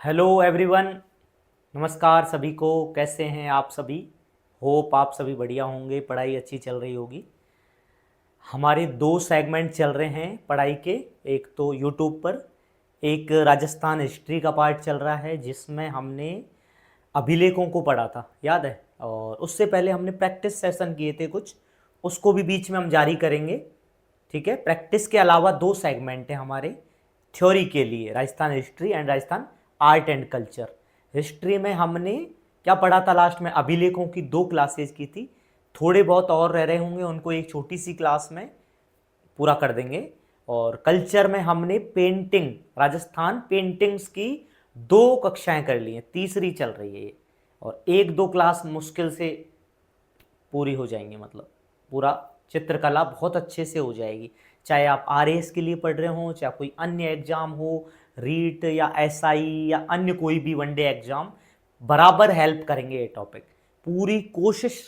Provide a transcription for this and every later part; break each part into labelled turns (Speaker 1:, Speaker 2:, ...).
Speaker 1: Hello everyone. नमस्कार सभी को। कैसे हैं आप सभी? होप आप सभी बढ़िया होंगे, पढ़ाई अच्छी चल रही होगी। हमारे दो सेगमेंट चल रहे हैं पढ़ाई के। एक तो यूट्यूब पर एक राजस्थान हिस्ट्री का पार्ट चल रहा है जिसमें हमने अभिलेखों को पढ़ा था, याद है। और उससे पहले हमने प्रैक्टिस सेशन किए थे कुछ, उसको भी बीच में हम जारी करेंगे। ठीक है। प्रैक्टिस के अलावा दो सेगमेंट हैं हमारे थ्योरी के लिए, Rajasthan history and Rajasthan art and culture. History में हमने क्या पढ़ा था लास्ट में? अभिलेखों की दो क्लासेज की थी। थोड़े बहुत और रह रहे होंगे, उनको एक छोटी सी क्लास में पूरा कर देंगे। और कल्चर में हमने पेंटिंग, राजस्थान पेंटिंग्स की दो कक्षाएं कर ली हैं, तीसरी चल रही है ये। और एक दो क्लास मुश्किल से पूरी हो जाएंगी, मतलब पूरा चित्रकला बहुत अच्छे से हो जाएगी। चाहे आप आरएएस के लिए पढ़ रहे हो, चाहे कोई अन्य एग्जाम हो, रीट या एसआई या अन्य कोई भी वनडे एग्जाम, बराबर हेल्प करेंगे ये टॉपिक। पूरी कोशिश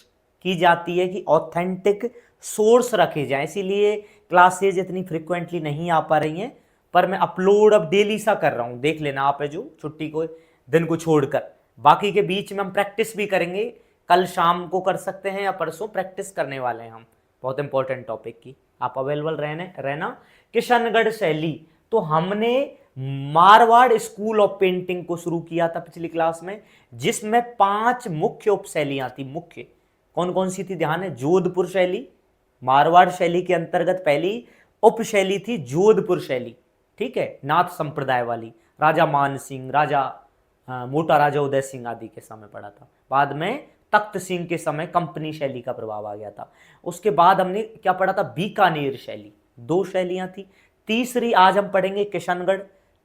Speaker 1: की जाती है कि ऑथेंटिक सोर्स रखे जाएं, इसीलिए क्लासेज इतनी फ्रिक्वेंटली नहीं आ पा रही हैं। पर मैं अपलोड अब डेली सा कर रहा हूं, देख लेना आप है जो छुट्टी को दिन को छोड़कर। बाकी के बीच में हम प्रैक्टिस भी करेंगे, कल शाम को कर सकते हैं या परसों प्रैक्टिस करने वाले हैं हम बहुत इंपॉर्टेंट टॉपिक की। आप अवेलेबल रहना। किशनगढ़ शैली, तो हमने मारवाड़ स्कूल ऑफ पेंटिंग को शुरू किया था पिछली क्लास में, जिसमें 5 मुख्य उपशैलियां थी। मुख्य कौन कौन सी थी? ध्यान है, जोधपुर शैली। मारवाड़ शैली के अंतर्गत पहली उपशैली थी जोधपुर शैली, ठीक है, नाथ संप्रदाय वाली। राजा मान सिंह, मोटा राजा उदय सिंह आदि के समय पड़ा था। बाद में तख्त सिंह के समय कंपनी शैली का प्रभाव आ गया था। उसके बाद हमने क्या पढ़ा था? बीकानेर शैली। दो शैलियां थी। तीसरी आज हम पढ़ेंगे किशनगढ़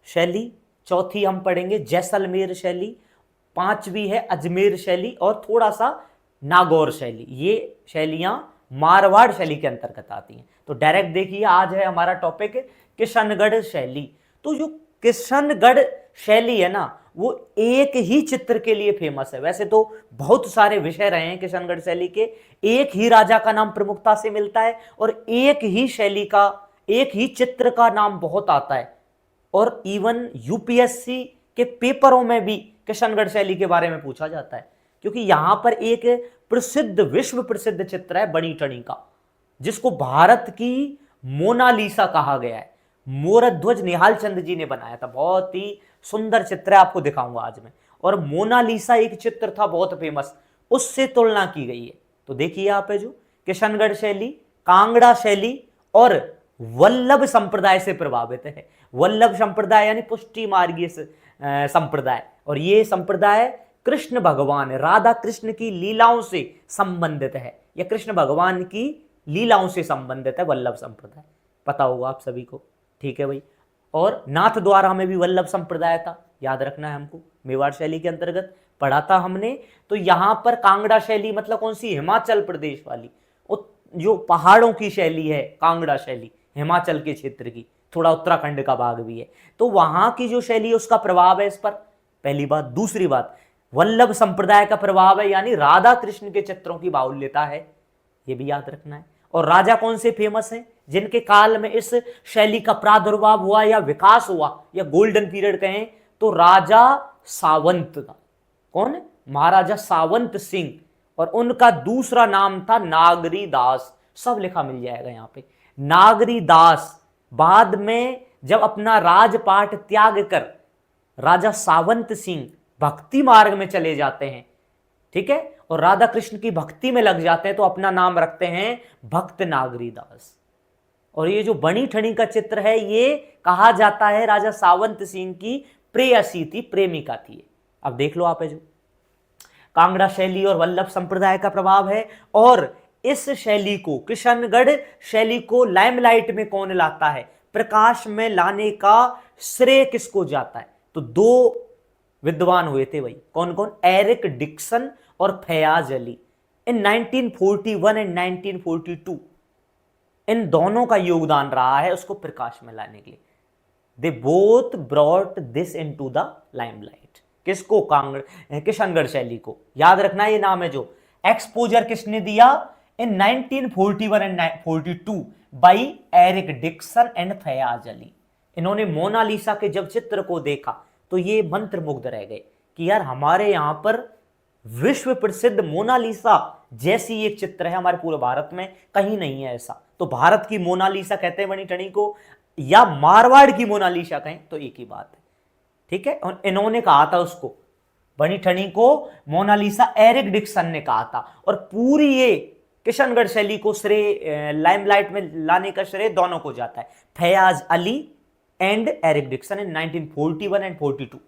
Speaker 1: शैली। चौथी हम पढ़ेंगे जैसलमेर शैली। पांचवी है अजमेर शैली और थोड़ा सा नागौर शैली। ये शैलियां मारवाड़ शैली के अंतर्गत आती हैं। तो डायरेक्ट देखिए, आज है हमारा टॉपिक किशनगढ़ शैली। तो जो किशनगढ़ शैली है ना, वो एक ही चित्र के लिए फेमस है। वैसे तो बहुत सारे विषय रहे हैं किशनगढ़ शैली के, एक ही राजा का नाम प्रमुखता से मिलता है और एक ही शैली का, एक ही चित्र का नाम बहुत आता है। और इवन यूपीएससी के पेपरों में भी किशनगढ़ शैली के बारे में पूछा जाता है, क्योंकि यहां पर एक प्रसिद्ध, विश्व प्रसिद्ध चित्र है बनी टणी का, जिसको भारत की मोनालिसा कहा गया है। मोरध्वज निहाल चंद जी ने बनाया था। बहुत ही सुंदर चित्र है, आपको दिखाऊंगा आज मैं। और मोनालिसा एक चित्र था बहुत फेमस, उससे तुलना की गई है। तो देखिए आप है जो किशनगढ़ शैली, कांगड़ा शैली और वल्लभ संप्रदाय से प्रभावित है। वल्लभ संप्रदाय यानी पुष्टि मार्गीय संप्रदाय, और ये संप्रदाय कृष्ण भगवान, राधा कृष्ण की लीलाओं से संबंधित है। यह कृष्ण भगवान की लीलाओं से संबंधित है वल्लभ संप्रदाय, पता होगा आप सभी को। ठीक है भाई। और नाथ द्वारा में भी वल्लभ संप्रदाय था, याद रखना है हमको, मेवाड़ शैली के अंतर्गत पढ़ा था हमने। तो यहां पर कांगड़ा शैली मतलब कौन सी? हिमाचल प्रदेश वाली, जो पहाड़ों की शैली है कांगड़ा शैली, हिमाचल के क्षेत्र की, थोड़ा उत्तराखंड का भाग भी है। तो वहां की जो शैली है उसका प्रभाव है इस पर, पहली बात। दूसरी बात, वल्लभ संप्रदाय का प्रभाव है, यानी राधा कृष्ण के चित्रों की बाहुल्यता है, यह भी याद रखना है। और राजा कौन से फेमस हैं जिनके काल में इस शैली का प्रादुर्भाव हुआ या विकास हुआ या गोल्डन पीरियड कहें तो? राजा सावंत का। कौन? महाराजा सावंत सिंह। और उनका दूसरा नाम था नागरी दास। सब लिखा मिल जाएगा यहां पे, नागरी दास। बाद में जब अपना राजपाट त्याग कर राजा सावंत सिंह भक्ति मार्ग में चले जाते हैं, ठीक है, और राधा कृष्ण की भक्ति में लग जाते हैं, तो अपना नाम रखते हैं भक्त नागरी दास। और ये जो बनी ठनी का चित्र है, ये कहा जाता है राजा सावंत सिंह की प्रेयसी थी, प्रेमिका थी। अब देख लो आप है जो कांगड़ा शैली और वल्लभ संप्रदाय का प्रभाव है। और इस शैली को, किशनगढ़ शैली को लाइमलाइट में कौन लाता है, प्रकाश में लाने का श्रेय किसको जाता है? तो दो विद्वान हुए थे भाई। कौन कौन? एरिक डिक्सन और फयाज अली। इन 1941 एंड 1942 इन दोनों का योगदान रहा है उसको प्रकाश में लाने के लिए। They both brought this into the limelight. किसको? किशनगढ़ शैली को। याद रखना ये नाम है जो। एक्सपोजर किसने दिया? In 1941 and 42 by Eric Dickson and Fayaz Ali. इन्होंने मोनालिसा के जब चित्र को देखा, तो ये मंत्रमुग्ध रह गए कि यार हमारे यहाँ पर विश्व प्रसिद्ध मोनालिसा जैसी एक चित्र है हमारे पूरे भारत में, कहीं नहीं है ऐसा। तो भारत की मोनालिसा कहते हैं बनी ठनी को, या मारवाड़ की मोनालिसा कहें तो एक ही बात है, ठीक है। और इन्होंने कहा था उसको, बनी ठनी को मोनालिसा एरिक डिक्सन ने कहा था। और पूरी ये किशनगढ़ शैली को श्रेय, लाइमलाइट में लाने का श्रेय दोनों को जाता है, Faiyaz Ali and Eric Dickson in 1941 and 42।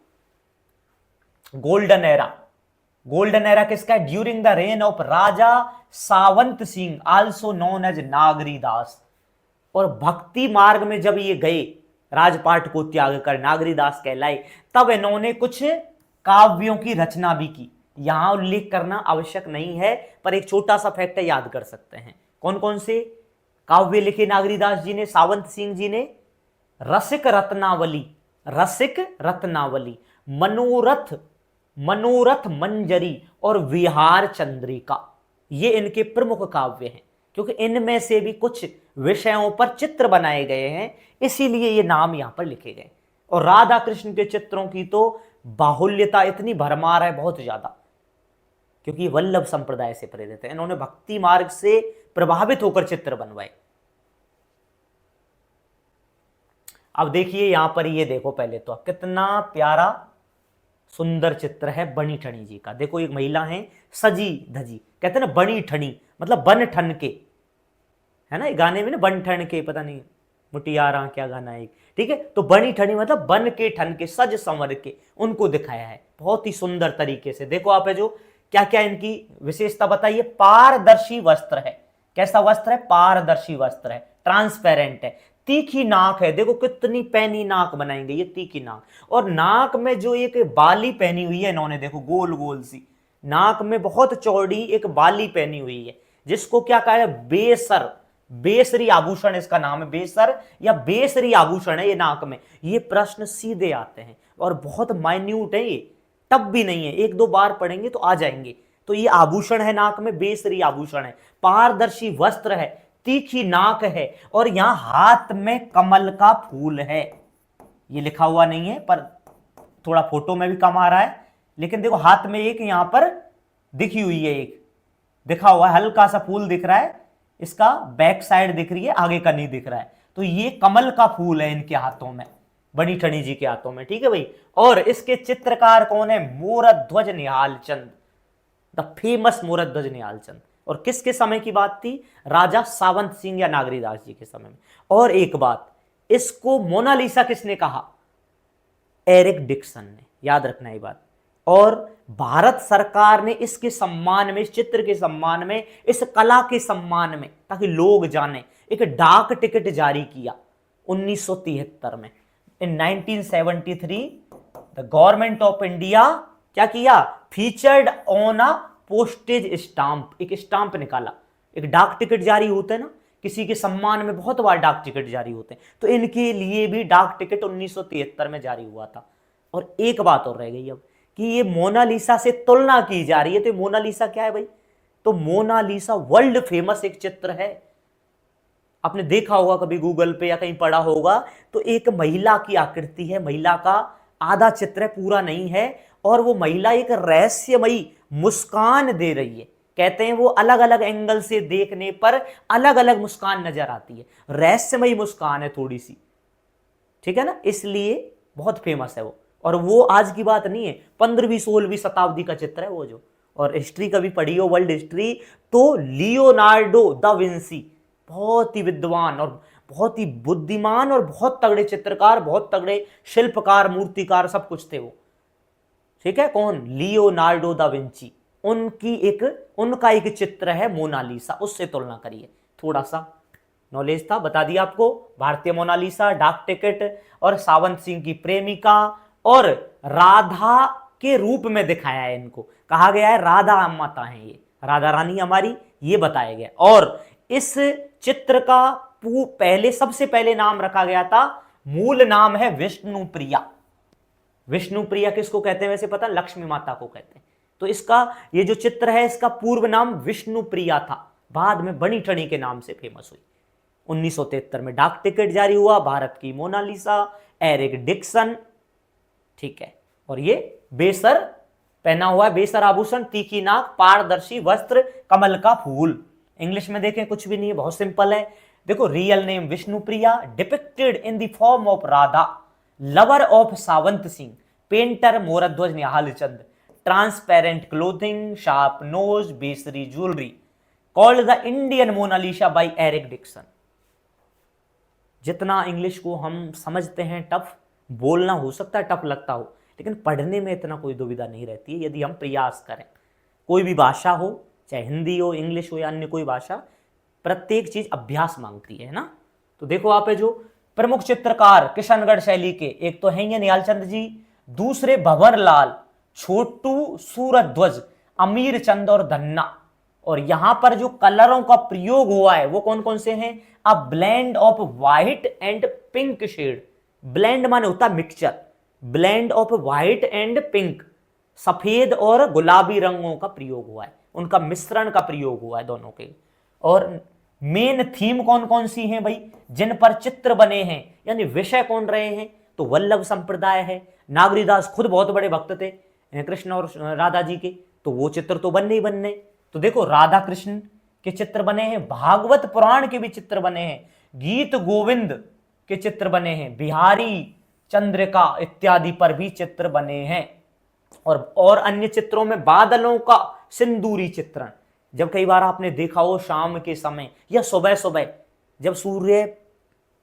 Speaker 1: Golden era, golden era किसका है? During the reign of Raja Sawant Singh also known as Nagaridas. और भक्ति मार्ग में जब ये गए, राजपाट को त्याग कर नागरीदास कहलाए, तब इन्होंने कुछ काव्यों की रचना भी की। यहां उल्लेख करना आवश्यक नहीं है, पर एक छोटा सा फैक्ट याद कर सकते हैं। कौन कौन से काव्य लिखे नागरीदास जी ने, सावंत सिंह जी ने? रसिक रत्नावली, रसिक रत्नावली, मनोरथ, मनोरथ मंजरी और विहार चंद्रिका, ये इनके प्रमुख काव्य हैं। क्योंकि इनमें से भी कुछ विषयों पर चित्र बनाए गए हैं, इसीलिए ये नाम यहां पर लिखे गए। और राधा कृष्ण के चित्रों की तो बाहुल्यता इतनी भरमार है, बहुत ज्यादा, क्योंकि वल्लभ संप्रदाय से प्रेरित है। इन्होंने भक्ति मार्ग से प्रभावित होकर चित्र बनवाए। अब देखिए यहां पर, ये देखो पहले तो कितना प्यारा सुंदर चित्र है बनी ठनी जी का। देखो एक महिला है सजी धजी, कहते हैं ना बनी ठनी, मतलब बन ठन के, है ना, गाने में ना बन ठन के, पता नहीं मुटियारा क्या गाना है, ठीक है। तो बनी ठनी मतलब बन के ठन के, सज संवर के उनको दिखाया है बहुत ही सुंदर तरीके से। देखो आप है जो क्या क्या इनकी विशेषता बताइए। पारदर्शी वस्त्र है, कैसा वस्त्र है? पारदर्शी वस्त्र है, ट्रांसपेरेंट है। तीखी नाक है, देखो कितनी पैनी नाक बनाएंगे, ये तीखी नाक। और नाक में जो एक बाली पहनी हुई है इन्होंने, देखो गोल गोल सी नाक में बहुत चौड़ी एक बाली पहनी हुई है, जिसको क्या कहा है? बेसर, बेसरी आभूषण इसका नाम है, बेसर या बेसरी आभूषण है ये नाक में। ये प्रश्न सीधे आते हैं और बहुत माइन्यूट है ये, तब भी नहीं है, एक दो बार पढ़ेंगे तो आ जाएंगे। तो ये आभूषण है नाक में, बेसरी आभूषण है, पारदर्शी वस्त्र है, तीखी नाक है, और यहां हाथ में कमल का फूल है। ये लिखा हुआ नहीं है, पर थोड़ा फोटो में भी कम आ रहा है, लेकिन देखो हाथ में एक यहां पर दिखी हुई है, एक दिखा हुआ है, हल्का सा फूल दिख रहा है, इसका बैक साइड दिख रही है, आगे का नहीं दिख रहा है। तो ये कमल का फूल है इनके हाथों में, बनी ठनी जी के हाथों में, ठीक है भाई। और इसके चित्रकार कौन है? मोरध्वज निहाल चंद, द फेमस मोरध्वज निहाल चंद। और किसके समय की बात थी? राजा सावंत सिंह या नागरीदास जी के समय में। और एक बात, इसको मोनालिसा किसने कहा? एरिक डिक्सन ने, याद रखना ये बात। और भारत सरकार ने इसके सम्मान में, इस चित्र के सम्मान में, इस कला के सम्मान में, ताकि लोग जाने, एक डाक टिकट जारी किया 1973 में। इन 1973 द गवर्नमेंट ऑफ इंडिया क्या किया? Featured on a postage stamp, एक स्टाम्प निकाला, एक डाक टिकट जारी होता है ना, किसी के सम्मान में बहुत बार डाक टिकट जारी होते हैं, तो इनके लिए भी डाक टिकट 1973 में जारी हुआ था। और एक बात और रह गई अब, कि ये मोनालिसा से तुलना की जा रही है, तो मोनालिसा क्या है भाई? तो मोनालिसा वर्ल्ड फेमस एक चित्र है। आपने देखा होगा कभी गूगल पे या कहीं पढ़ा होगा, तो एक महिला की आकृति है, महिला का आधा चित्र है, पूरा नहीं है, और वो महिला एक रहस्यमयी मुस्कान दे रही है। कहते हैं वो अलग अलग एंगल से देखने पर अलग अलग मुस्कान नजर आती है, रहस्यमयी मुस्कान है थोड़ी सी, ठीक है ना, इसलिए बहुत फेमस है वो। और वो आज की बात नहीं है, 15वीं 16वीं शताब्दी का चित्र है वो जो। और हिस्ट्री कभी पढ़ी हो, वर्ल्ड हिस्ट्री, तो लियोनार्डो दा विंसी बहुत ही विद्वान और बहुत ही बुद्धिमान और बहुत तगड़े चित्रकार, बहुत तगड़े शिल्पकार, मूर्तिकार, सब कुछ थे वो, ठीक है। कौन? Leonardo da Vinci. उनका एक चित्र है मोनालिसा, उससे तुलना करिए। थोड़ा सा नॉलेज था, बता दिया आपको। भारतीय मोनालिसा, डाक टिकट, और सावंत सिंह की प्रेमिका, और राधा के रूप में दिखाया है इनको, कहा गया है राधा माता है ये, राधा रानी हमारी, ये बताया गया। और इस चित्र का पहले, सबसे पहले नाम रखा गया था, मूल नाम है विष्णुप्रिया। विष्णुप्रिया किसको कहते हैं वैसे पता? लक्ष्मी माता को कहते हैं। तो इसका ये जो चित्र है, इसका पूर्व नाम विष्णुप्रिया था, बाद में बनी ठनी के नाम से फेमस हुई। 1973 में डाक टिकट जारी हुआ, भारत की मोनालिसा, एरिक डिक्सन, ठीक है। और ये बेसर पहना हुआ है, बेसर आभूषण, तीखी नाक, पारदर्शी वस्त्र, कमल का फूल। इंग्लिश में देखें कुछ भी नहीं है, बहुत सिंपल है। देखो, real name Vishnupriya, depicted in the form of Radha, lover of Sawant Singh, painter Mordhwaj Nihal Chand, transparent clothing, sharp nose, besari jewellery, called the Indian Mona Lisa by Eric Dickinson. जितना इंग्लिश को हम समझते हैं टफ, बोलना हो सकता है टफ लगता हो, लेकिन पढ़ने में इतना कोई दुविधा नहीं रहती है यदि हम प्रयास करें। कोई भी भाषा हो, चाहे हिंदी हो, इंग्लिश हो या अन्य कोई भाषा, प्रत्येक चीज अभ्यास मांगती है ना। तो देखो आप जो प्रमुख चित्रकार किशनगढ़ शैली के, एक तो हैं ये निहाल चंद जी, दूसरे भंवर लाल, छोटू सूरध्वज, अमीर चंद और धन्ना। और यहां पर जो कलरों का प्रयोग हुआ है वो कौन कौन से हैं? A blend of white and pink shade. Blend माने होता है mixture, blend of white and pink, सफेद और गुलाबी रंगों का प्रयोग हुआ है, उनका मिश्रण का प्रयोग हुआ है दोनों के। और मेन थीम कौन कौन सी हैं भाई, जिन पर चित्र बने हैं, यानी विषय कौन रहे हैं? तो वल्लभ संप्रदाय है। नागरीदास खुद बहुत बड़े भक्त थे कृष्ण और राधा जी के, तो वो चित्र तो बनने ही बनने। तो देखो, राधा कृष्ण के चित्र बने हैं, भागवत पुराण के भी चित्र बने हैं, गीत गोविंद के चित्र बने हैं, बिहारी चंद्रिका इत्यादि पर भी चित्र बने हैं। और अन्य चित्रों में बादलों का सिंदूरी चित्रण, जब कई बार आपने देखा हो शाम के समय या सुबह सुबह जब सूर्य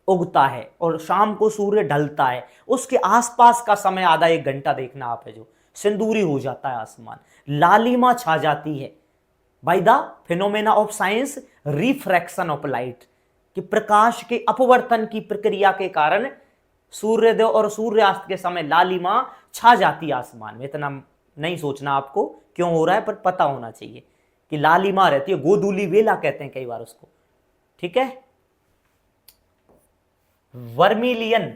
Speaker 1: उगता है और शाम को सूर्य ढलता है, उसके आसपास का समय आधा एक घंटा देखना आप है, जो सिंदूरी हो जाता है आसमान, लालिमा छा जाती है by the phenomena of science refraction of light, कि प्रकाश के अपवर्तन की प्रक्रिया के कारण सूर्योदय और सूर्यास्त के समय लालिमा छा जाती है आसमान में। इतना नहीं सोचना आपको क्यों हो रहा है, पर पता होना चाहिए कि लालिमा रहती है, गोधूली वेला कहते हैं कई बार उसको, ठीक है। Vermilion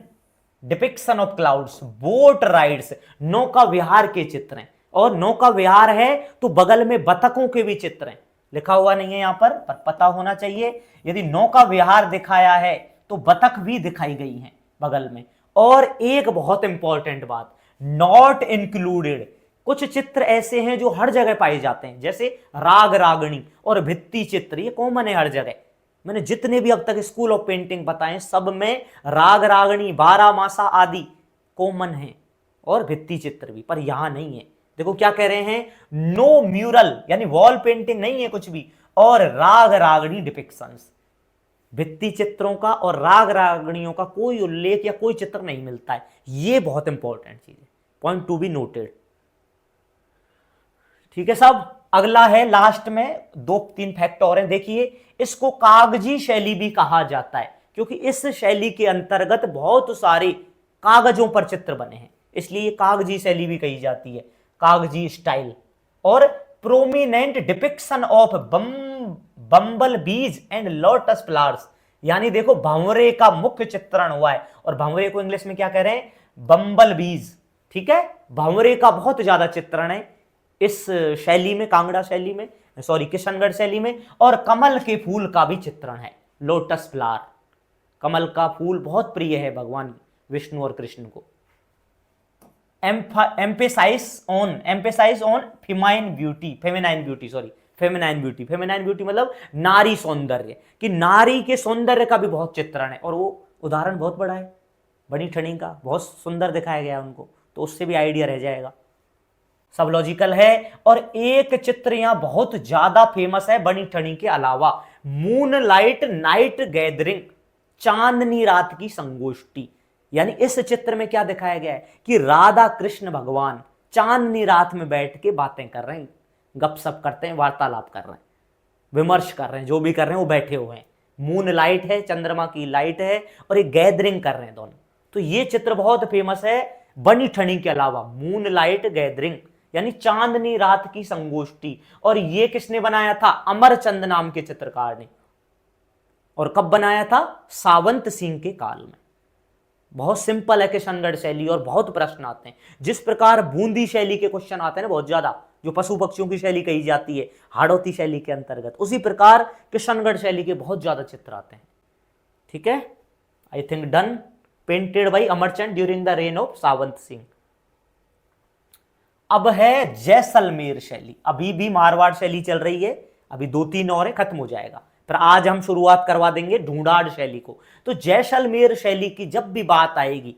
Speaker 1: depiction of clouds, boat rides, नौका विहार के चित्र हैं, और नौका विहार है तो बगल में बतखों के भी चित्र हैं, लिखा हुआ नहीं है यहां पर पता होना चाहिए। यदि नौका विहार दिखाया है तो बतख भी दिखाई गई हैं बगल में। और एक बहुत इंपॉर्टेंट बात, नॉट इंक्लूडेड, कुछ चित्र ऐसे हैं जो हर जगह पाए जाते हैं, जैसे राग रागणी और भित्ति चित्र, ये कॉमन है हर जगह। मैंने जितने भी अब तक स्कूल ऑफ पेंटिंग बताए सब में राग रागणी, बारामासा आदि कॉमन है, और भित्ति चित्र भी, पर यहां नहीं है। देखो क्या कह रहे हैं, नो म्यूरल यानी वॉल पेंटिंग नहीं है कुछ भी, और राग रागणी डिपिक्शंस, भित्ति चित्रों का और राग रागणियों का कोई उल्लेख या कोई चित्र नहीं मिलता है। ये बहुत इंपॉर्टेंट चीज है, पॉइंट टू बी नोटेड, ठीक है सब। अगला है लास्ट में 2-3 फैक्ट और हैं, देखिए इसको कागजी शैली भी कहा जाता है, क्योंकि इस शैली के अंतर्गत बहुत सारे कागजों पर चित्र बने हैं, इसलिए कागजी शैली भी कही जाती है, कागजी स्टाइल। और प्रोमिनेंट डिपिक्शन ऑफ बम्बल बीज एंड लोटस फ्लावर्स, यानी देखो भंवरे का मुख्य चित्रण हुआ है, और भंवरे को इंग्लिश में क्या कह रहे हैं, बम्बल बीज, ठीक है। भंवरे का बहुत ज्यादा चित्रण है इस शैली में, कांगड़ा शैली में, सॉरी किशनगढ़ शैली में। और कमल के फूल का भी चित्रण है, लोटस फ्लावर, कमल का फूल बहुत प्रिय है भगवान विष्णु और कृष्ण को। एम्पेसाइज ऑन फेमाइन ब्यूटी मतलब नारी सौंदर्य, कि नारी के सौंदर्य का भी बहुत चित्रण है, और वो उदाहरण बहुत बड़ा है, बड़ी ठणी का बहुत सुंदर दिखाया गया उनको, तो उससे भी आइडिया रह जाएगा, सब लॉजिकल है। और एक चित्र यहां बहुत ज्यादा फेमस है बनी ठनी के अलावा, मूनलाइट नाइट गैदरिंग, चांदनी रात की संगोष्ठी। यानी इस चित्र में क्या दिखाया गया है कि राधा कृष्ण भगवान चांदनी रात में बैठ के बातें कर रहे हैं, गपशप करते हैं, वार्तालाप कर रहे हैं, विमर्श कर रहे हैं, जो भी कर रहे हैं वो बैठे हुए हैं। मून लाइट है, चंद्रमा की लाइट है, और एक गैदरिंग कर रहे हैं दोनों। तो ये चित्र बहुत फेमस है बनी ठनी के अलावा, मून लाइट गैदरिंग यानी चांदनी रात की संगोष्ठी। और ये किसने बनाया था, अमरचंद नाम के चित्रकार ने। और कब बनाया था, सावंत सिंह के काल में। बहुत सिंपल है किशनगढ़ शैली, और बहुत प्रश्न आते हैं, जिस प्रकार बूंदी शैली के क्वेश्चन आते हैं ना बहुत ज्यादा, जो पशु पक्षियों की शैली कही जाती है हाड़ौती शैली के अंतर्गत, उसी प्रकार किशनगढ़ शैली के बहुत ज्यादा चित्र आते हैं, ठीक है। I think done, painted by Amarchand during the reign of Sawant Singh. अब है जैसलमेर शैली। अभी भी मारवाड़ शैली चल रही है, अभी 2-3 और है, खत्म हो जाएगा, पर आज हम शुरुआत करवा देंगे ढूंढाड़ शैली को। तो जैसलमेर शैली की जब भी बात आएगी,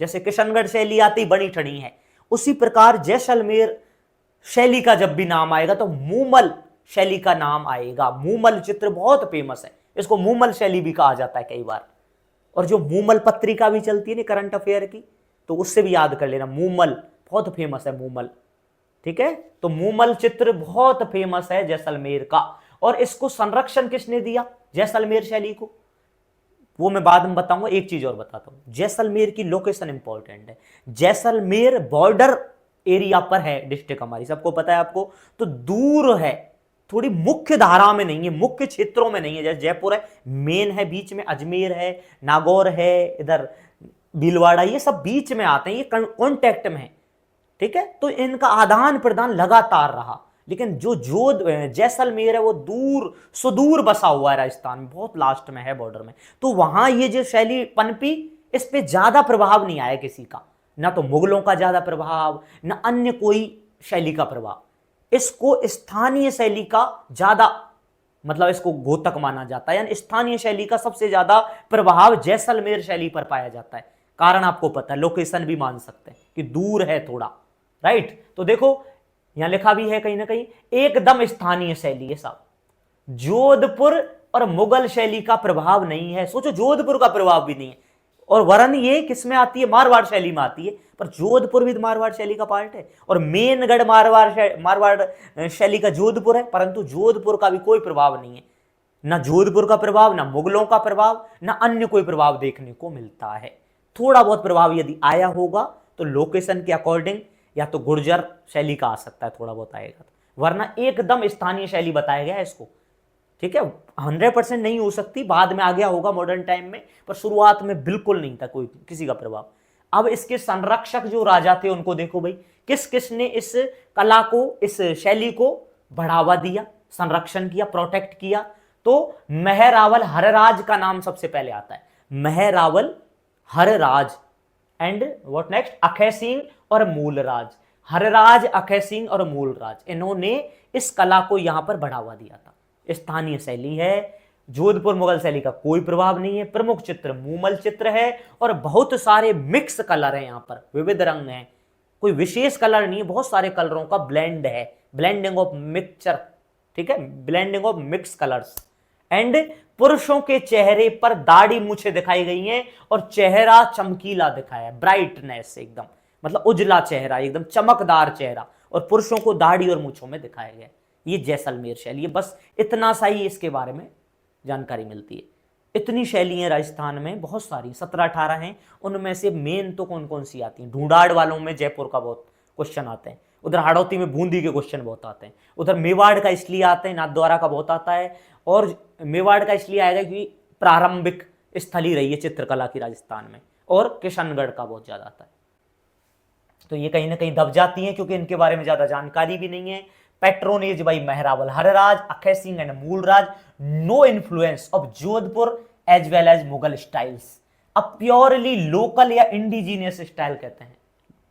Speaker 1: जैसे किशनगढ़ शैली आती बनी ठनी है, उसी प्रकार जैसलमेर शैली का जब भी नाम आएगा तो मूमल शैली का नाम आएगा। मूमल चित्र बहुत फेमस है, इसको मूमल शैली भी कहा जाता है कई बार। और जो मूमल पत्रिका भी चलती है ना करंट अफेयर की, तो उससे भी याद कर लेना, मूमल बहुत फेमस है, मूमल। ठीक है, तो मूमल चित्र बहुत फेमस है जैसलमेर का। और इसको संरक्षण किसने दिया जैसलमेर शैली को, वो मैं बाद में बताऊंगा। एक चीज और बताता हूं, जैसलमेर की लोकेशन इंपॉर्टेंट है। जैसलमेर बॉर्डर एरिया पर है डिस्ट्रिक्ट हमारी, सबको पता है आपको, तो दूर है, थोड़ी मुख्य धारा में नहीं है, मुख्य क्षेत्रों में नहीं है। जैसे जयपुर है मेन है, बीच में अजमेर है, नागौर है, इधर भीलवाड़ा, ये सब बीच में आते हैं, ये कॉन्टेक्ट में है। ठीक है, तो इनका आदान प्रदान लगातार रहा। लेकिन जो जैसलमेर है वो दूर सुदूर बसा हुआ है राजस्थान में, बहुत लास्ट में है बॉर्डर में। तो वहां ये जो शैली पनपी, इस पे ज्यादा प्रभाव नहीं आया किसी का, ना तो मुगलों का ज्यादा प्रभाव, ना अन्य कोई शैली का प्रभाव। इसको स्थानीय शैली का ज्यादा, मतलब इसको घोतक माना जाता है, यानी स्थानीय शैली का सबसे ज्यादा प्रभाव जैसलमेर शैली पर पाया जाता है। कारण आपको पता है, लोकेशन भी मान सकते हैं कि दूर है थोड़ा, राइट। तो देखो यहां लिखा भी है कहीं ना कहीं, एकदम स्थानीय शैली है साहब। जोधपुर और मुगल शैली का प्रभाव नहीं है, सोचो जोधपुर का प्रभाव भी नहीं है। और वरन ये किस में आती है, मारवाड़ शैली में आती है, पर जोधपुर भी मारवाड़ शैली का पार्ट है। और मेनगढ़ मारवाड़ शैली का जोधपुर है, परंतु जोधपुर का भी कोई प्रभाव नहीं है। ना जोधपुर का प्रभाव, ना मुगलों का प्रभाव, ना अन्य कोई प्रभाव देखने को मिलता है। थोड़ा बहुत प्रभाव यदि आया होगा तो लोकेशन के अकॉर्डिंग या तो गुर्जर शैली का आ सकता है, थोड़ा बहुत आएगा, वरना एकदम स्थानीय शैली बताया गया है इसको। ठीक है, 100% नहीं हो सकती, बाद में आ गया होगा मॉडर्न टाइम में, पर शुरुआत में बिल्कुल नहीं था कोई किसी का प्रभाव। अब इसके संरक्षक जो राजा थे उनको देखो भाई, किस किस ने इस कला को, इस शैली को बढ़ावा दिया, संरक्षण किया, प्रोटेक्ट किया। तो महरावल हरराज का नाम सबसे पहले आता है, महरावल Harraj. And what next, अखय Singh और मूलराज। हरराज, अखय सिंह और मूलराज, इन्होंने इस कला को यहां पर बढ़ावा दिया था। स्थानीय शैली है, जोधपुर मुगल शैली का कोई प्रभाव नहीं है। प्रमुख चित्र मूमल चित्र है, और बहुत सारे मिक्स कलर है, यहां पर विविध रंग हैं, कोई विशेष कलर नहीं है, बहुत सारे कलरों का ब्लेंड है, ब्लेंडिंग ऑफ मिक्सचर। ठीक है, blending of mix colours. And पुरुषों के चेहरे पर दाढ़ी मूछे दिखाई गई हैं, और चेहरा चमकीला दिखाया है, ब्राइटनेस एकदम, मतलब उजला चेहरा, एकदम चमकदार चेहरा, और पुरुषों को दाढ़ी और मूछों में दिखाया गया। ये जैसलमेर शैली है, बस इतना सा ही इसके बारे में जानकारी मिलती है। इतनी शैलियां राजस्थान में बहुत सारी, 17-18 हैं, उनमें से मेन तो कौन कौन सी आती हैं, ढूंढाड़ वालों में जयपुर का बहुत क्वेश्चन आते हैं, उधर हाड़ौती में बूंदी के क्वेश्चन बहुत आते हैं, उधर मेवाड़ का इसलिए आते हैं, नाथद्वारा का बहुत आता है, और मेवाड़ का इसलिए आएगा क्योंकि प्रारंभिक स्थली रही है चित्रकला की राजस्थान में, और किशनगढ़ का बहुत ज्यादा आता है। तो ये कहीं ना कहीं दब जाती हैं क्योंकि इनके बारे में ज्यादा जानकारी भी नहीं है। Patronage by Maharawal Harraj, Akhay Singh and Moolraj, no influence of Jodhpur as well as Mughal styles. अब प्योरली लोकल या इंडिजीनियस स्टाइल कहते हैं,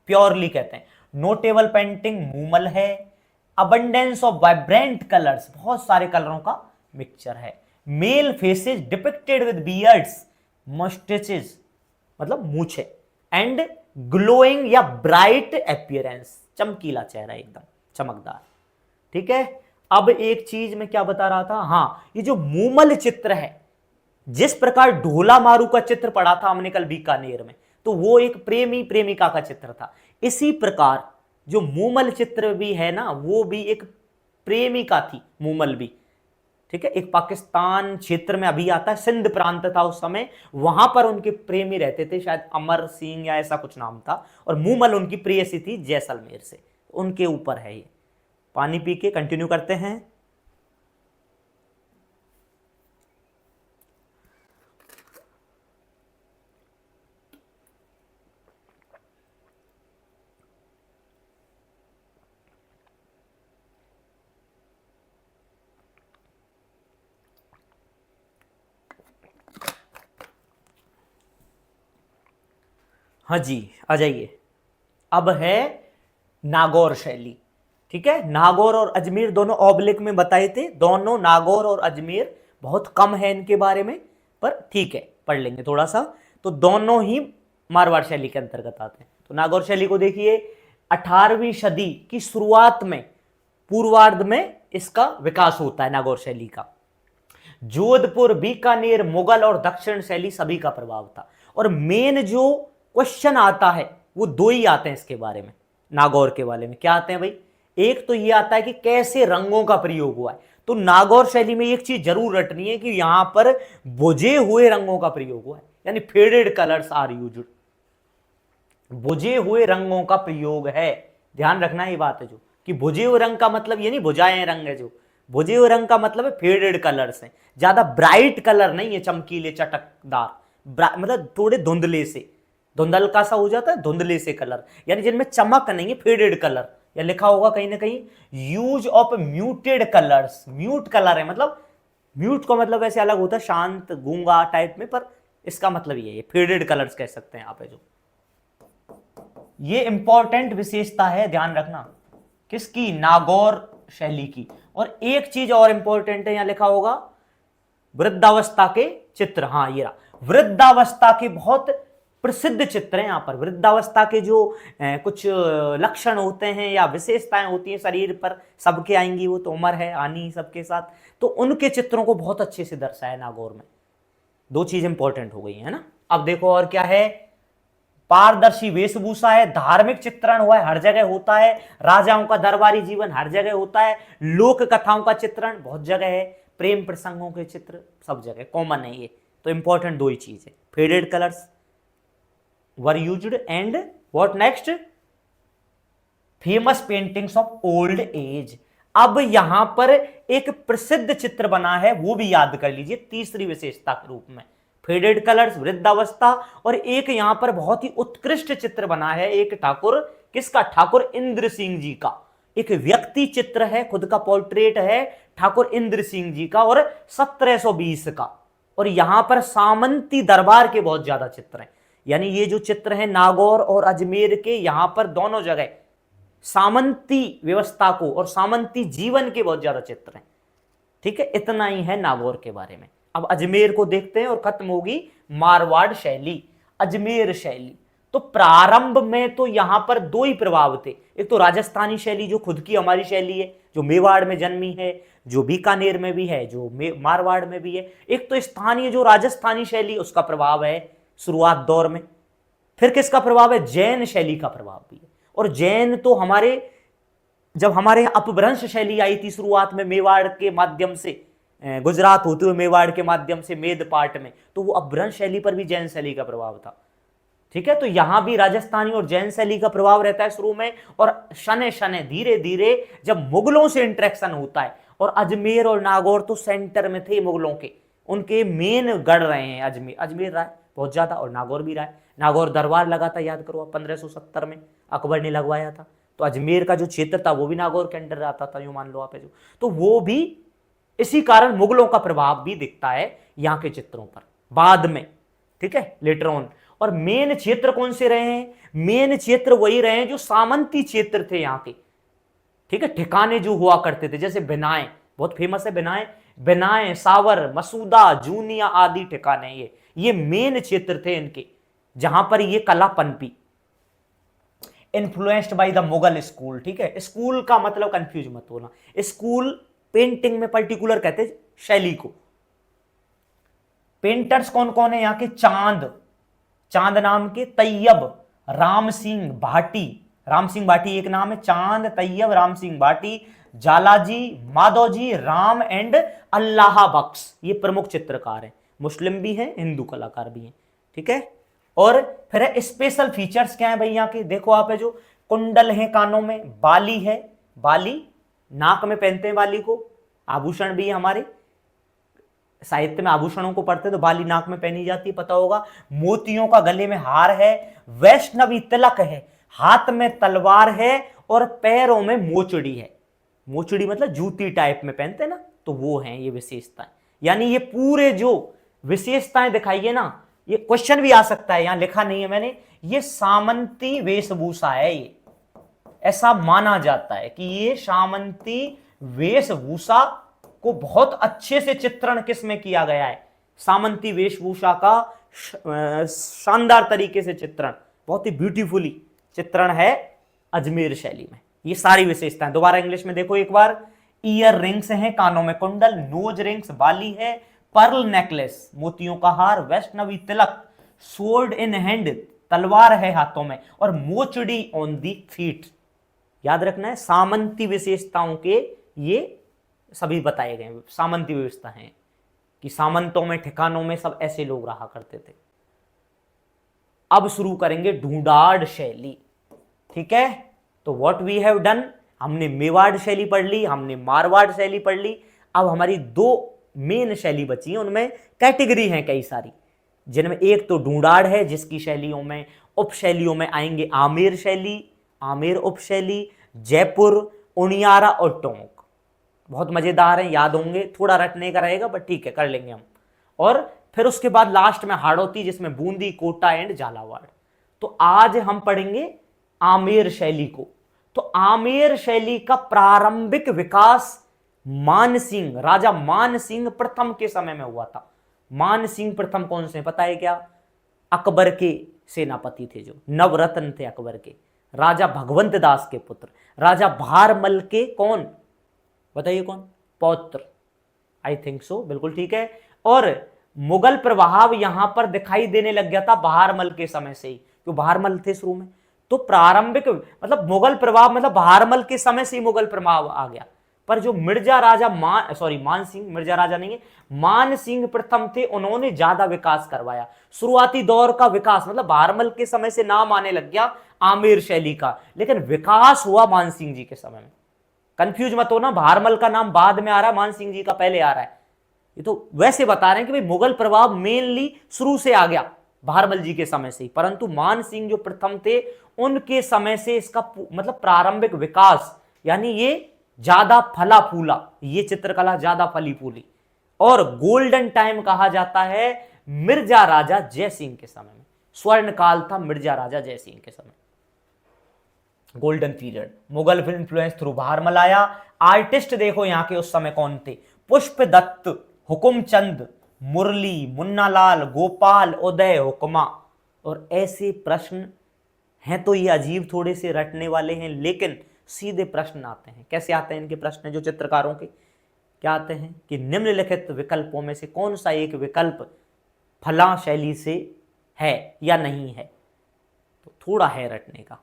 Speaker 1: प्योरली कहते हैं। नोटेबल पेंटिंग मूमल है। अबंडेंस ऑफ वाइब्रेंट कलर्स, बहुत सारे कलरों का मिक्सचर है। Male faces depicted with beards, mustaches, मतलब मूछे, एंड ग्लोइंग या ब्राइट अपीयरेंस, चमकीला चेहरा एकदम चमकदार। ठीक है, अब एक चीज मैं क्या बता रहा था, हाँ, ये जो मूमल चित्र है, जिस प्रकार ढोला मारू का चित्र पढ़ा था हमने कल बीकानेर में, तो वो एक प्रेमी प्रेमिका का चित्र था। इसी प्रकार जो मूमल चित्र भी है ना, वो भी एक प्रेमिका थी, मूमल भी। ठीक है, एक पाकिस्तान क्षेत्र में अभी आता है, सिंध प्रांत था उस समय, वहां पर उनके प्रेमी रहते थे, शायद अमर सिंह या ऐसा कुछ नाम था, और मूमल उनकी प्रेयसी थी जैसलमेर से। उनके ऊपर है ये। पानी पी के कंटिन्यू करते हैं। हाँ जी, आ जाइए। अब है नागौर शैली। ठीक है, नागौर और अजमेर दोनों ऑब्लिक में बताए थे, दोनों नागौर और अजमेर बहुत कम है इनके बारे में, पर ठीक है पढ़ लेंगे थोड़ा सा। तो दोनों ही मारवाड़ शैली के अंतर्गत आते हैं। तो नागौर शैली को देखिए 18वीं सदी की शुरुआत में, पूर्वार्ध में इसका विकास होता है नागौर शैली का। जोधपुर, बीकानेर, मुगल और दक्षिण शैली सभी का प्रभाव था। और मेन जो क्वेश्चन आता है वो दो ही आते हैं इसके बारे में, नागौर के बारे में। क्या आते हैं भाई? एक तो ये आता है कि कैसे रंगों का प्रयोग हुआ है। तो नागौर शैली में एक चीज जरूर रटनी है कि यहां पर बुझे हुए रंगों का प्रयोग हुआ है, यानी फेडेड कलर्स आर यूज्ड। बुझे हुए रंगों का प्रयोग है, ध्यान रखना ये बात है जो कि बुझे हुए रंग का मतलब ये नहीं बुझाए रंग है, जो बुझे हुए रंग का मतलब है फेडेड कलर्स हैं, ज्यादा ब्राइट कलर नहीं है, चमकीले चटकदार, मतलब थोड़े धुंधले से, धुंधल का सा हो जाता है, धुंधले से कलर, यानी जिनमें चमक नहीं है, फेडेड कलर। या लिखा होगा कहीं ना कहीं use of muted colours, mute colour है, मतलब म्यूट का मतलब ऐसे अलग होता है, शांत गूंगा टाइप में, पर इसका मतलब ये है फेडेड कलर्स कह सकते हैं यहाँ पे। जो ये इंपॉर्टेंट विशेषता है, ध्यान रखना किसकी? नागौर शैली की। और एक चीज और इंपॉर्टेंट है, यहां लिखा होगा वृद्धावस्था के चित्र। हाँ ये रहा, वृद्धावस्था के बहुत प्रसिद्ध चित्र हैं यहां पर। वृद्धावस्था के जो कुछ लक्षण होते हैं या विशेषताएं होती हैं शरीर पर, सबके आएंगी, वो तो उम्र है आनी सबके साथ, तो उनके चित्रों को बहुत अच्छे से दर्शाया नागौर में। दो चीज इंपॉर्टेंट हो गई है ना। अब देखो और क्या है, पारदर्शी वेशभूषा है, धार्मिक चित्रण हुआ है, हर जगह होता है, राजाओं का दरबारी जीवन हर जगह होता है, लोक कथाओं का चित्रण बहुत जगह है, प्रेम प्रसंगों के चित्र सब जगह कॉमन है ये। तो इंपॉर्टेंट दो ही चीज है, faded colours were used and what next, famous paintings of old age. अब यहां पर एक प्रसिद्ध चित्र बना है, वो भी याद कर लीजिए तीसरी विशेषता के रूप में, फेडेड कलर्स, वृद्धावस्था। और एक यहां पर बहुत ही उत्कृष्ट चित्र बना है, एक ठाकुर, किसका? ठाकुर इंद्र सिंह जी का, एक व्यक्ति चित्र है, खुद का पोर्ट्रेट है ठाकुर इंद्र सिंह जी का, और 1720 का। और यहां पर सामंती दरबार के बहुत ज्यादा चित्र हैं, यानी ये जो चित्र है नागौर और अजमेर के, यहां पर दोनों जगह सामंती व्यवस्था को और सामंती जीवन के बहुत ज्यादा चित्र हैं। ठीक है, इतना ही है नागौर के बारे में। अब अजमेर को देखते हैं और खत्म होगी मारवाड़ शैली। अजमेर शैली तो प्रारंभ में तो यहां पर दो ही प्रभाव थे, एक तो राजस्थानी शैली जो खुद की हमारी शैली है, जो मेवाड़ में जन्मी है, जो बीकानेर में भी है, जो मारवाड़ में भी है, एक तो स्थानीय जो राजस्थानी शैली उसका प्रभाव है शुरुआत दौर में। फिर किसका प्रभाव है? जैन शैली का प्रभाव भी है। और जैन तो हमारे, जब हमारे अपभ्रंश शैली आई थी शुरुआत में मेवाड़ के माध्यम से, गुजरात होते हुए मेवाड़ के माध्यम से मेद पाट में, तो वो अपभ्रंश शैली पर भी जैन शैली का प्रभाव था। ठीक है, तो यहां भी राजस्थानी और जैन शैली का प्रभाव रहता है शुरू में, और शने शने धीरे धीरे जब मुगलों से इंटरेक्शन होता है, और अजमेर और नागौर तो सेंटर में थे मुगलों के, उनके मेन गढ़ रहे हैं अजमेर रहा है बहुत ज्यादा, और नागौर भी रहा है। नागौर दरबार लगा था, याद करो, 1570 में अकबर ने लगवाया था। तो अजमेर का जो क्षेत्र था वो भी नागौर के अंडर आता था, यूं मान लो आप, जो तो वो भी इसी कारण मुगलों का प्रभाव भी दिखता है यहां के चित्रों पर बाद में। ठीक है, लेटर ऑन। और मेन क्षेत्र कौन से रहे हैं? मेन क्षेत्र वही रहे हैं जो सामंती क्षेत्र थे यहां के। ठीक है, ठिकाने जो हुआ करते थे, जैसे बिनाए, बहुत फेमस है बिनाए, बिनाए, सावर, मसूदा, जूनिया आदि ठिकाने, ये मेन क्षेत्र थे इनके, जहां पर ये कला पनपी। Influenced by the Mughal school. ठीक है, स्कूल का मतलब कंफ्यूज मत होना, स्कूल पेंटिंग में पर्टिकुलर कहते हैं शैली को। पेंटर्स कौन कौन है यहाँ के? चांद नाम के, तैयब, राम सिंह भाटी, राम सिंह भाटी एक नाम है, चांद, तैयब, राम सिंह भाटी, जालाजी, माधोजी, राम एंड अल्लाह बख्श, ये प्रमुख चित्रकार हैं। मुस्लिम भी हैं, हिंदू कलाकार भी हैं। ठीक है, और फिर है स्पेशल फीचर्स क्या है भाई यहाँ के? देखो आप, है जो कुंडल है कानों में, बाली है, बाली नाक में पहनते हैं बाली को, आभूषण भी हमारे साहित्य में आभूषणों को पढ़ते तो बाली नाक में पहनी जाती है, पता होगा। मोतियों का गले में हार है, वैष्णवी तिलक है, हाथ में तलवार है, और पैरों में मोचड़ी है। मोचड़ी मतलब जूती टाइप में पहनते ना, तो वो हैं ये विशेषताएं। यानी ये पूरे जो विशेषताएं दिखाइए ना, ये क्वेश्चन भी आ सकता है, यहां लिखा नहीं है मैंने, ये सामंती वेशभूषा है, ये ऐसा माना जाता है कि ये सामंती वेशभूषा को बहुत अच्छे से चित्रण किसमें किया गया है, सामंती वेशभूषा का शानदार तरीके से चित्रण, बहुत ही ब्यूटीफुली चित्रण है अजमेर शैली में। ये सारी विशेषताएं दोबारा इंग्लिश में देखो एक बार। ईयर रिंग्स हैं, कानों में कुंडल, नोज रिंग्स, बाली है, पर्ल नेकलेस, मोतियों का हार, वैष्णवी तिलक, स्वॉर्ड इन हैंड, तलवार है हाथों में, और मोचड़ी ऑन दी फीट। याद रखना है सामंती विशेषताओं के ये सभी बताए गए सामंती व्यवस्था है कि सामंतों में ठिकानों में सब ऐसे लोग रहा करते थे। अब शुरू करेंगे ढूंढाड़ शैली। ठीक है, तो व्हाट वी हैव डन, हमने मेवाड़ शैली पढ़ ली, हमने मारवाड़ शैली पढ़ ली। अब हमारी दो मेन शैली बची हैं, उनमें कैटेगरी हैं कई सारी, जिनमें एक तो ढूंढाड़ है जिसकी शैलियों में उपशैलियों में आएंगे आमेर शैली, आमेर उपशैली, जयपुर, उनियारा और टोंक। बहुत मजेदार है, याद होंगे, थोड़ा रटने का रहेगा बट ठीक है कर लेंगे हम। और फिर उसके बाद लास्ट में हाड़ौती जिसमें बूंदी, कोटा एंड झालावाड़। तो आज हम पढ़ेंगे आमेर शैली को। तो आमेर शैली का प्रारंभिक विकास मानसिंह, राजा मानसिंह प्रथम के समय में हुआ था। मानसिंह प्रथम कौन से पता है क्या, अकबर के सेनापति थे, जो नवरत्न थे अकबर के, राजा भगवंत दास के पुत्र, राजा भारमल के कौन बताइए कौन पौत्र, आई थिंक सो, बिल्कुल ठीक है। और मुगल प्रभाव यहां पर दिखाई देने लग गया था भारमल के समय से ही, क्यों भारमल थे शुरू में, तो प्रारंभिक मतलब मुगल प्रभाव मतलब भारमल के समय से ही मुगल प्रभाव आ गया। पर जो मिर्जा राजा मान सिंह, मिर्जा राजा नहीं है, मान सिंह प्रथम थे, उन्होंने ज्यादा विकास करवाया। शुरुआती दौर का विकास मतलब भारमल के समय से नाम आने लग गया आमेर शैली का, लेकिन विकास हुआ मान सिंह जी के समय में। कंफ्यूज मत हो ना, भारमल का नाम बाद में आ रहा है, मान सिंह जी का पहले आ रहा है। ये तो वैसे बता रहे हैं कि भाई मुगल प्रभाव मेनली शुरू से आ गया भारमल जी के समय से ही, परंतु मान सिंह जो प्रथम थे उनके समय से इसका मतलब प्रारंभिक विकास, यानी ये ज्यादा फला फूला, ये चित्रकला ज्यादा फली फूली। और गोल्डन टाइम कहा जाता है मिर्जा राजा जय सिंह के समय में, स्वर्ण काल था मिर्जा राजा जय सिंह के समय, golden period. Mughal influence through Bharmal आया। आर्टिस्ट देखो यहाँ के उस समय कौन थे, पुष्प दत्त, हुकुमचंद, मुरली, मुन्नालाल, गोपाल, उदय, हुक्मा। और ऐसे प्रश्न हैं तो ये अजीब थोड़े से रटने वाले हैं, लेकिन सीधे प्रश्न आते हैं। कैसे आते हैं इनके प्रश्न जो चित्रकारों के, क्या आते हैं कि निम्नलिखित विकल्पों में से कौन सा एक विकल्प फला शैली से है या नहीं है, तो थोड़ा है रटने का।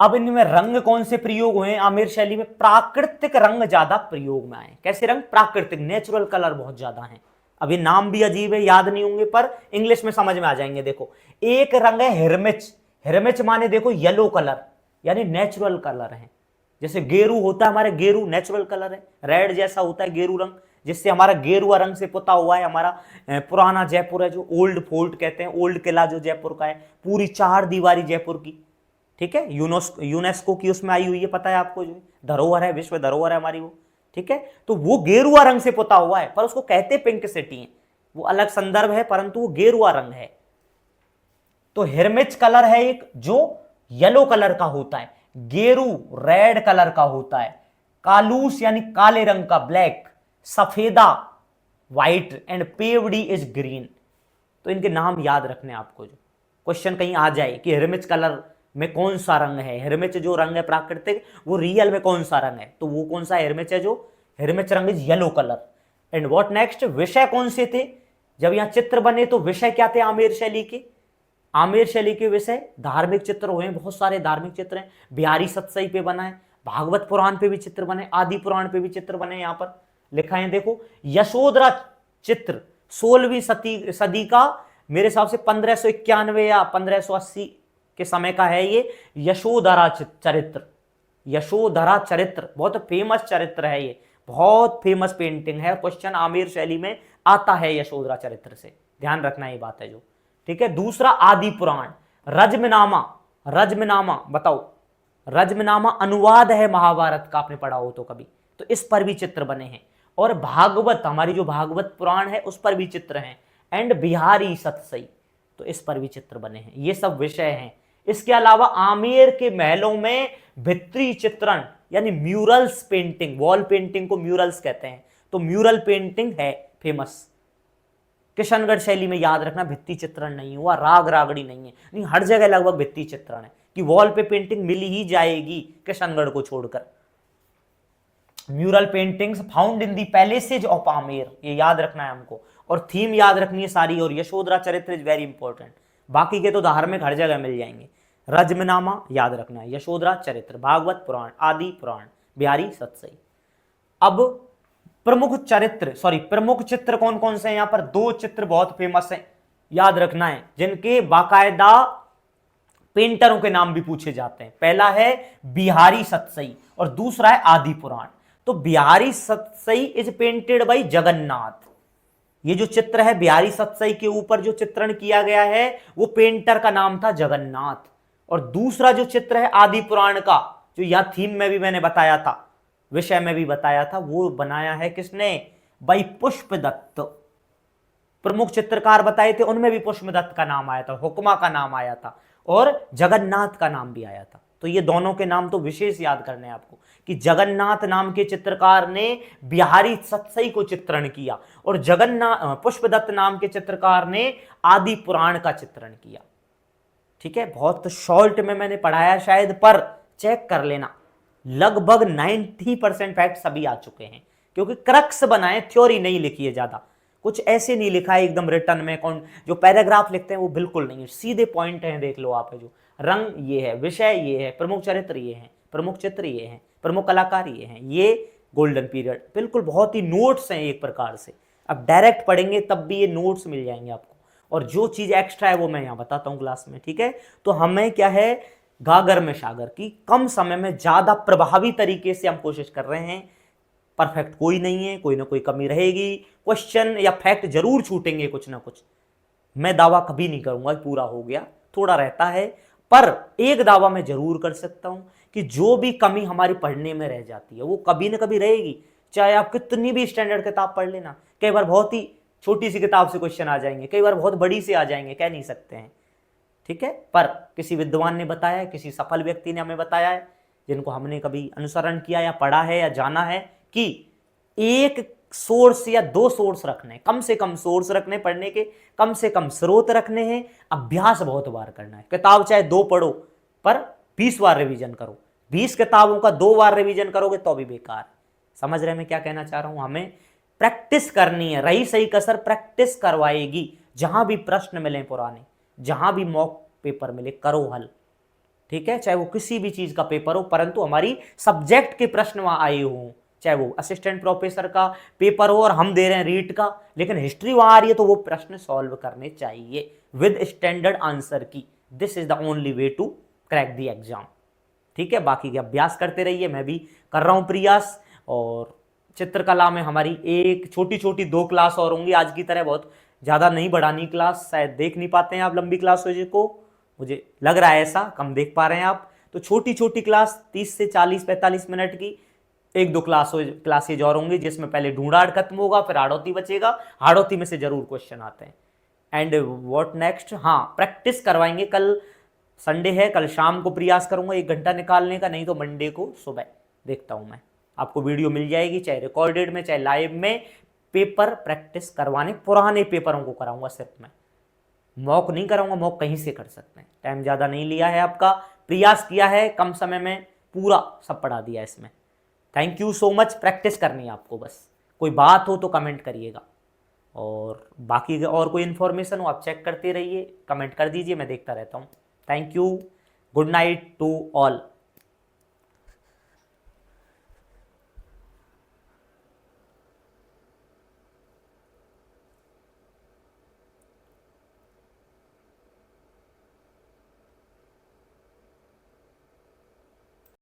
Speaker 1: अब इनमें रंग कौन से प्रयोग हुए आमेर शैली में, प्राकृतिक रंग ज्यादा प्रयोग में आए। कैसे रंग, प्राकृतिक, नेचुरल कलर बहुत ज्यादा हैं। अब ये नाम भी अजीब है, याद नहीं होंगे पर इंग्लिश में समझ में आ जाएंगे। देखो एक रंग है हिरमिच, हिरमिच माने देखो येलो कलर, यानी नेचुरल कलर है। जैसे गेरू होता है हमारे, गेरू नेचुरल कलर है, रेड जैसा होता है गेरू रंग, जिससे हमारा गेरुआ रंग से पुता हुआ है हमारा पुराना जयपुर है, जो ओल्ड फोर्ट कहते हैं, ओल्ड किला जो जयपुर का है, पूरी 4 दीवारी जयपुर की, ठीक है, यूनेस्को की उसमें आई हुई है, पता है आपको, जो धरोहर है, विश्व धरोहर है हमारी वो, ठीक है। तो वो गेरुआ रंग से पुता हुआ है, पर उसको कहते पिंक सिटी है, वो अलग संदर्भ है, परंतु वो गेरुआ रंग है। तो हिरमिच कलर है एक जो येलो कलर का होता है, गेरू रेड कलर का होता है, कालूस यानी काले रंग का ब्लैक, सफेदा व्हाइट एंड पेवड़ी इज ग्रीन। तो इनके नाम याद रखने आपको, जो क्वेश्चन कहीं आ जाए कि हिरमिच कलर में कौन सा रंग है, हिरमिच जो रंग है प्राकृतिक वो रियल में कौन सा रंग है, तो वो कौन सा हिरमिच है, जो हिरमिच रंग is yellow colour. And what next, विषय कौन से थे, जब यहां चित्र बने तो विषय क्या थे आमेर शैली के, आमेर शैली के विषय धार्मिक चित्र हुए, बहुत सारे धार्मिक चित्र हैं, बिहारी सतसई पे बना है, भागवत पुराण पे भी चित्र बने, आदि पुराण पे भी चित्र बने, यहां पर लिखा है देखो। यशोधरा चित्र 16वीं सदी का, मेरे हिसाब से 1591 या 1580 के समय का है ये यशोधरा चरित्र। यशोधरा चरित्र बहुत फेमस चरित्र है, ये बहुत फेमस पेंटिंग है, क्वेश्चन आमेर शैली में आता है यशोधरा चरित्र से, ध्यान रखना ये बात है जो, ठीक है। दूसरा आदि पुराण, रजमनामा, रजमनामा बताओ, रजमनामा अनुवाद है महाभारत का, आपने पढ़ा हो तो कभी, तो इस पर भी चित्र बने हैं। और भागवत, हमारी जो भागवत पुराण है उस पर भी चित्र हैं। एंड बिहारी सतसई, तो इस पर भी चित्र बने हैं। ये सब विषय हैं, इसके अलावा आमेर के महलों में भित्ति चित्रण यानी म्यूरल्स पेंटिंग, वॉल पेंटिंग को म्यूरल्स कहते हैं, तो म्यूरल पेंटिंग है फेमस। किशनगढ़ शैली में याद रखना भित्ति चित्रण नहीं हुआ, राग रागड़ी नहीं है, नहीं हर जगह लगभग भित्ति चित्रण है कि वॉल पे पेंटिंग मिल ही जाएगी किशनगढ़ को छोड़कर। Mural paintings found in the places of Amer, ये याद रखना है हमको, और थीम याद रखनी है सारी, और यशोधरा चरित्र इज वेरी इंपॉर्टेंट, बाकी के तो धार्मिक हर जगह मिल जाएंगे। रजमनामा याद रखना है, यशोधरा चरित्र, भागवत पुराण, आदि पुराण, बिहारी सतसई। अब प्रमुख चित्र कौन कौन से हैं? यहां पर दो चित्र बहुत फेमस हैं, याद रखना है, जिनके बाकायदा पेंटरों के नाम भी पूछे जाते हैं। पहला है बिहारी सतसई और दूसरा है आदि पुराण। तो Bihari Satsai is painted by Jagannath. ये जो चित्र है बिहारी सतसई के ऊपर जो चित्रण किया गया है वो पेंटर का नाम था जगन्नाथ। और दूसरा जो चित्र है आदि पुराण का, जो यहां थीम में भी मैंने बताया था, विषय में भी बताया था, वो बनाया है किसने? भाई पुष्पदत्त। प्रमुख चित्रकार बताए थे, उनमें भी पुष्पदत्त का नाम आया था, हुक्मा का नाम आया था और जगन्नाथ का नाम भी आया था। तो ये दोनों के नाम तो विशेष याद करने हैं आपको कि जगन्नाथ नाम के चित्रकार ने बिहारी सतसई को चित्रण किया और पुष्पदत्त नाम के चित्रकार ने आदि पुराण का चित्रण किया। ठीक है, बहुत शॉर्ट में मैंने पढ़ाया शायद, पर चेक कर लेना, लगभग 90% फैक्ट सभी आ चुके हैं, क्योंकि क्रक्स बनाए, थ्योरी नहीं लिखी है ज्यादा, कुछ ऐसे नहीं लिखा है एकदम रिटर्न में, कौन जो पैराग्राफ लिखते हैं वो बिल्कुल नहीं है, सीधे पॉइंट हैं, देख लो आप, जो रंग ये है, विषय ये है, प्रमुख चरित्र ये है, प्रमुख चित्र ये है, प्रमुख कलाकार ये हैं, ये गोल्डन पीरियड, बिल्कुल बहुत ही नोट्स हैं एक प्रकार से। अब डायरेक्ट पढ़ेंगे तब भी ये नोट्स मिल जाएंगे आपको, और जो चीज एक्स्ट्रा है वो मैं यहाँ बताता हूँ क्लास में। ठीक है, तो हमें क्या है, गागर में सागर की कम समय में ज्यादा प्रभावी तरीके से हम कोशिश कर रहे हैं। परफेक्ट कोई नहीं है, कोई ना कोई कमी रहेगी, क्वेश्चन या फैक्ट जरूर छूटेंगे कुछ ना कुछ, मैं दावा कभी नहीं करूंगा पूरा हो गया, थोड़ा रहता है, पर एक दावा मैं जरूर कर सकता हूं कि जो भी कमी हमारी पढ़ने में रह जाती है वो कभी ना कभी रहेगी, चाहे आप कितनी भी स्टैंडर्ड किताब पढ़ लेना। कई बार बहुत ही छोटी सी किताब से क्वेश्चन आ जाएंगे, कई बार बहुत बड़ी से आ जाएंगे, कह नहीं सकते हैं। ठीक है, पर किसी विद्वान ने बताया है, किसी सफल व्यक्ति ने हमें बताया है, जिनको हमने कभी अनुसरण किया या पढ़ा है या जाना है, कि एक सोर्स या दो सोर्स रखने, कम से कम सोर्स रखने पढ़ने के, कम से कम स्रोत रखने हैं, अभ्यास बहुत बार करना है। किताब चाहे 2 पढ़ो पर 20 बार रिवीजन करो, 20 किताबों का 2 बार रिवीजन करोगे तो भी बेकार। समझ रहे मैं क्या कहना चाह रहा हूं? हमें प्रैक्टिस करनी है, रही सही कसर प्रैक्टिस करवाएगी। जहां भी प्रश्न मिले पुराने, जहां भी मॉक पेपर मिले, करो हल। ठीक है, चाहे वो किसी भी चीज का पेपर हो, परंतु हमारी सब्जेक्ट के प्रश्न वहां आए हों, चाहे वो असिस्टेंट प्रोफेसर का पेपर हो और हम दे रहे हैं रीट का, लेकिन हिस्ट्री वहां आ रही है तो वो प्रश्न सॉल्व करने चाहिए विद स्टैंडर्ड आंसर की। This is the only way to crack the exam. ठीक है, बाकी के अभ्यास करते रहिए, मैं भी कर रहा हूं प्रयास। और चित्रकला में हमारी एक छोटी छोटी 2 क्लास और होंगी, आज की तरह बहुत ज़्यादा नहीं बढ़ानी क्लास, शायद देख नहीं पाते हैं आप लंबी क्लास को, मुझे लग रहा है ऐसा, कम देख पा रहे हैं आप। तो छोटी छोटी क्लास 30 से 40-45 मिनट की 1-2 क्लासेज और होंगी, जिसमें पहले ढूंढाड़ खत्म होगा, फिर हाड़ौती बचेगा, हाड़ौती में से जरूर क्वेश्चन आते हैं। एंड व्हाट नेक्स्ट, हाँ प्रैक्टिस करवाएंगे, कल संडे है, कल शाम को प्रयास करूंगा 1 घंटा निकालने का, नहीं तो मंडे को सुबह देखता हूं मैं, आपको वीडियो मिल जाएगी, चाहे रिकॉर्डेड में चाहे लाइव में, पेपर प्रैक्टिस करवाने, पुराने पेपरों को कराऊंगा सिर्फ मैं, मॉक नहीं कराऊंगा, मॉक कहीं से कर सकते हैं, टाइम ज़्यादा नहीं लिया है आपका, प्रयास किया है, कम समय में पूरा सब पढ़ा दिया इसमें। Thank you so much, practice करनी है आपको बस, कोई बात हो तो कमेंट करिएगा, और बाकी और कोई इन्फॉर्मेशन हो आप चेक करते रहिए, कमेंट कर दीजिए, मैं देखता रहता हूँ। Thank you, good night to all.